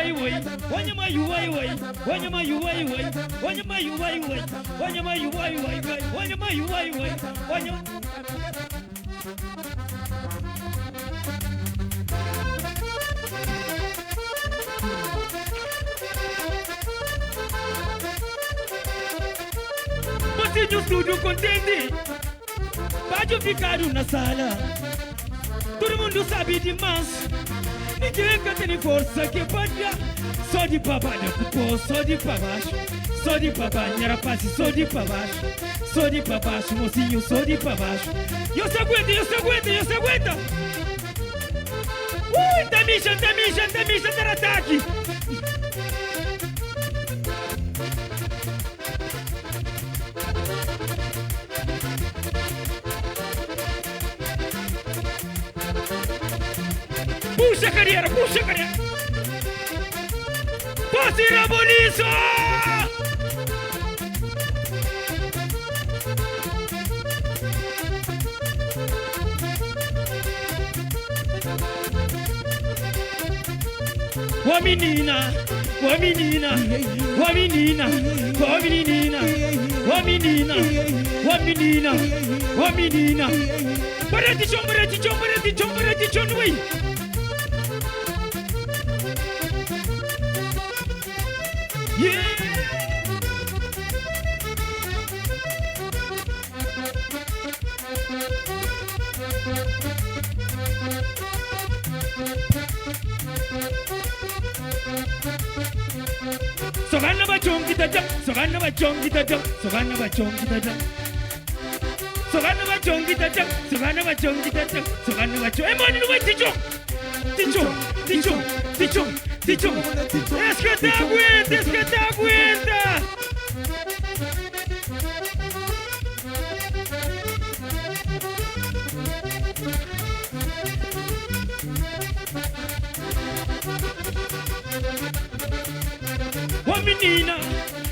wai wai, wanyama you wai wai, wanyama you wai wai, wanyama you wai wai, wanyama you wai wai, wanyama you wai wai, wanyama. Continue studio contente, pode ficar na sala. Todo mundo sabe demais. Ninguém tem força que pode. Só de pra baixo, só de pra baixo. Só de pra baixo, rapaz, só de pra baixo. Só de pra baixo, mocinho, só de pra baixo. Eu se aguenta, eu se aguenta, eu se aguenta. Tamisha, dar ataque. Puxa a carreira, puxa a carreira. Passe na bonita. Ô menina, ô menina, ô menina, ô menina, ô menina, ô menina, ô menina. Para de chão, ui. Yeah. Sogana bachong kita jam, sogana bachong kita jam, sogana bachong kita jam. Sogana bachong kita jam, sogana bachong kita jam, sogana bachong. Mano, não vai tichong. Es que te aguenta. Ô menina,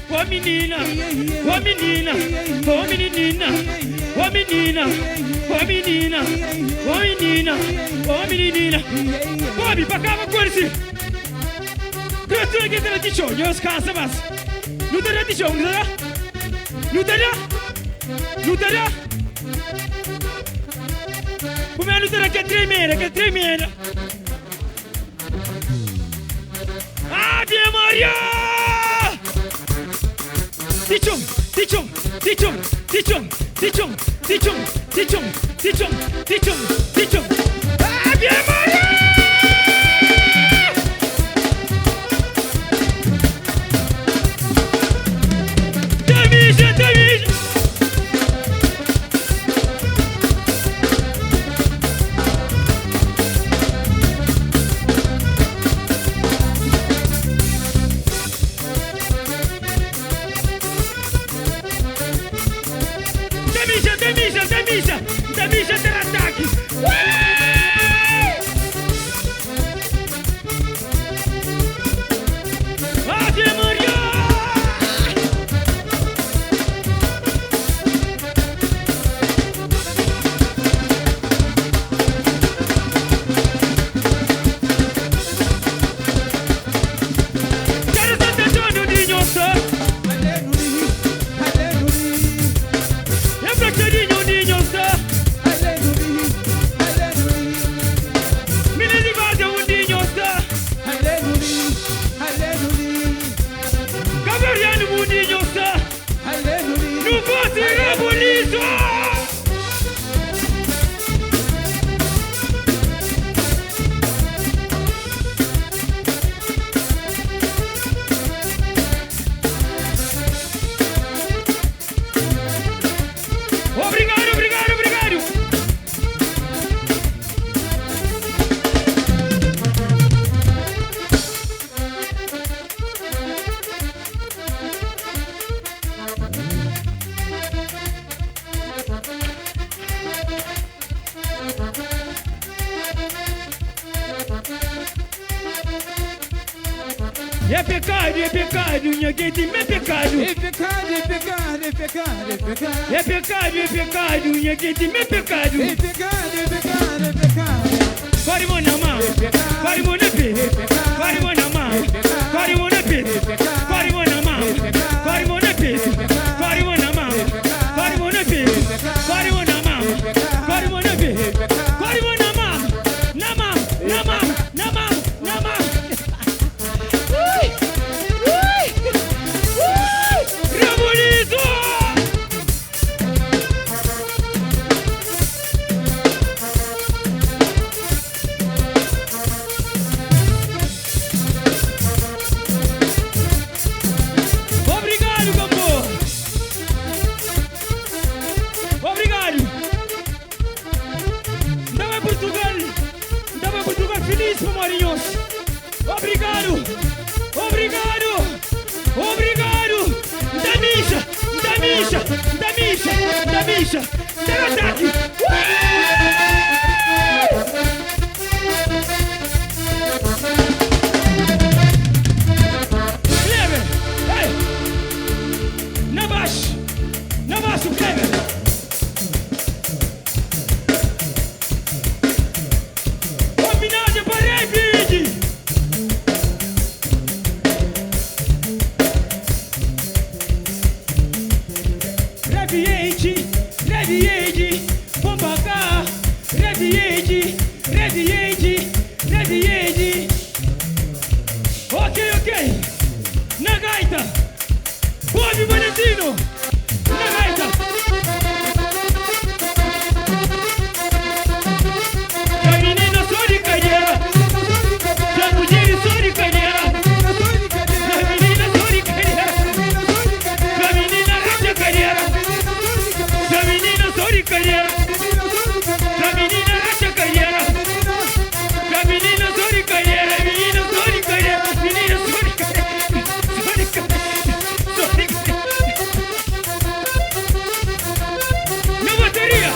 ô menina, ô menina, ô menina, ô menina, ô menina, ô menina, ô menina. Bobby, pra cá, coisa. Tu que te dicho, yo es casa más. No te dicho, no te. Come non te che tremera. Ave Maria! Tichum. Ave Maria! Tamisha. Tamisha ter ataque. Ave Maria! Quero Santo Antônio de Inhoça. É pra carinho de Inhoça. É pecado, minha gente, é pecado. É pecado, minha gente, é pecado. Pare mo na mão, pare mo na pé, pare mo na mão. Ok. Na gaita. Bob Valentino. Na gaita. A menina só de cadeira. A mulher só de cadeira. A menina só de cadeira. A menina racha cadeira. A menina só de cadeira. A menina racha cadeira. A menina só de cadeira. A menina só de cadeira. A menina só de cadeira. Só de cadeira. Só de cadeira. Na bateria.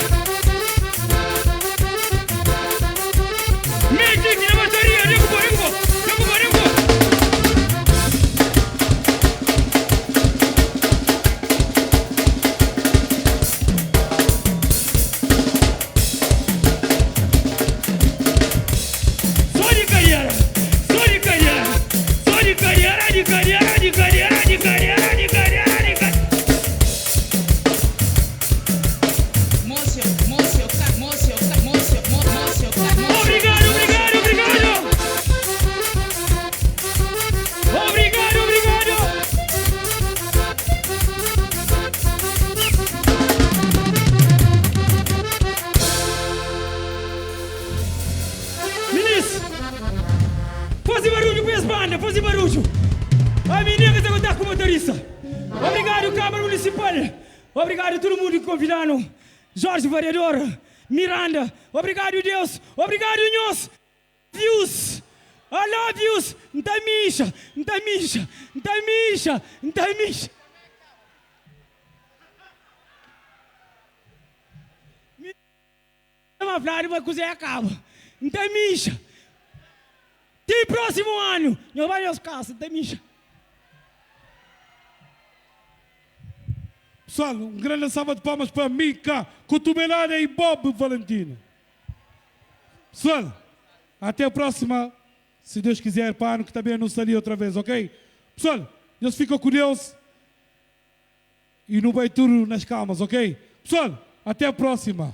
Magic na bateria. Recubo. Fazer barulho. A menina que está contar com o motorista. Obrigado, Câmara Municipal. Obrigado a todo mundo que convidaram. Jorge, vereador. Miranda. Obrigado, Deus. Obrigado, nós. Views. I love yous. Ntamisha. Uma flávia vai cozer a cabo. Ntamisha. Até próximo ano, não vai aos casos, Ntamisha. Pessoal, um grande salva de palmas para Mica, Cotomelada e Bob Valentino. Pessoal, até a próxima, se Deus quiser, para ano que também não sair outra vez, ok? Pessoal, Deus fica com Deus e não vai tudo nas calmas, ok? Pessoal, até a próxima.